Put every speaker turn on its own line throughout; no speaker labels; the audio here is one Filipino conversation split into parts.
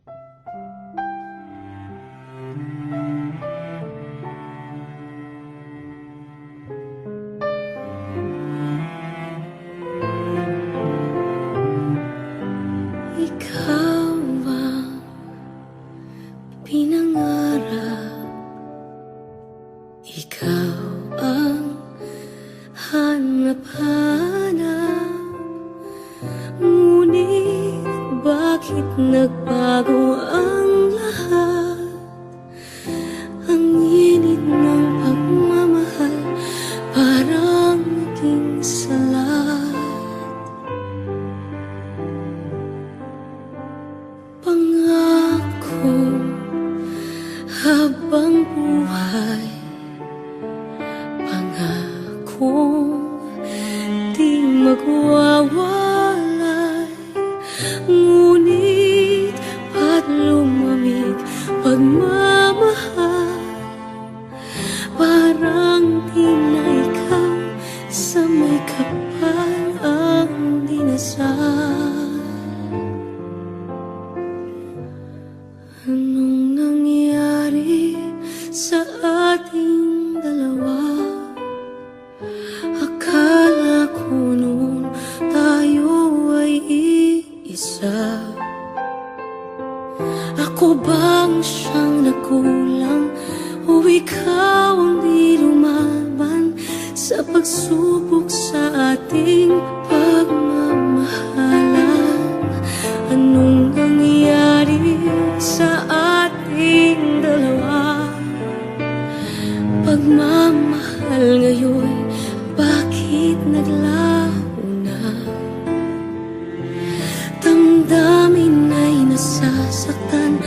Ikaw ang pinangarap, ikaw ang hanap-hanap. Ngunit bakit nagbago ang lahat? Ang init ng pagmamahal parang naging salat. Pangako habang buhay, pangakong di magwawalay. Ngunit ba't lumamig pagmamahal? Parang di na ikaw sa may kapal ang dinasal. Anong nangyari sa ating dalawa? Akala ko noon tayo ay iisa. Ako bang siyang nakulang o ikaw ang di lumaban sa pagsubok sa ating pagmamahalan? Anong nangyari sa ating dalawa? Pagmamahal ngayon, bakit naglaho na? Damdamin ay nasasaktan,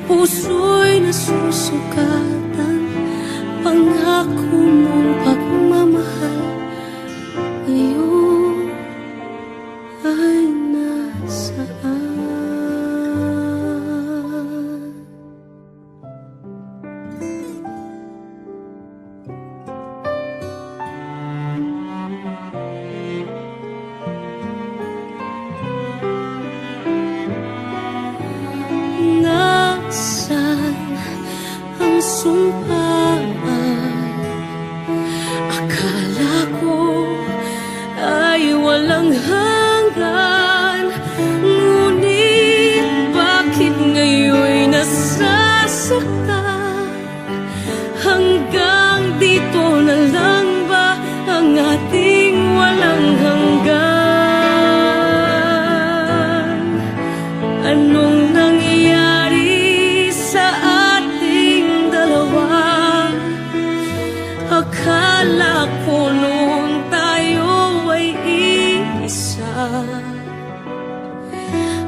puso'y nasusukatan. Pangako mong pagmamahal ngayon ay nasaan? Nasaan ang sumpaan? Akala ko ay walang hanggan. Ngunit bakit ngayon nasasaktan? Hanggang dito na lang ba ang ating walang hanggan? Anong nangyari sa ating dalawa? Akala ko noon tayo ay iisa.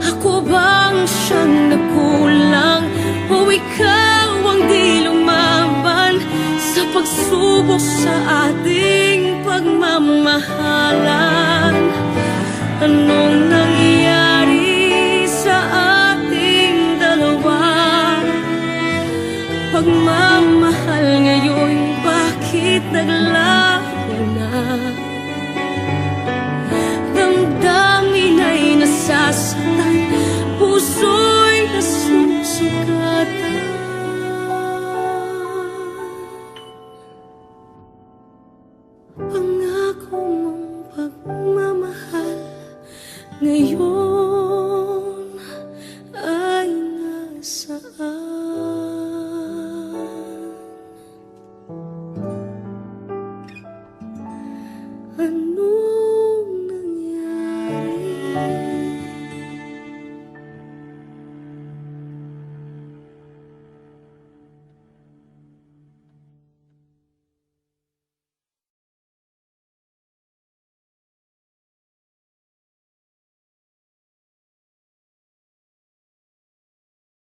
Ako bang siyang nagkulang o ikaw ang di lumaban sa pagsubok sa ating pagmamahalan? Anong nangyari sa ating dalawa? Pagmamahal ngayon, bakit naglaho na? Damdamin ay nasasaktan, puso'y nasusugatan. Pangako mong pagmamahal ngayon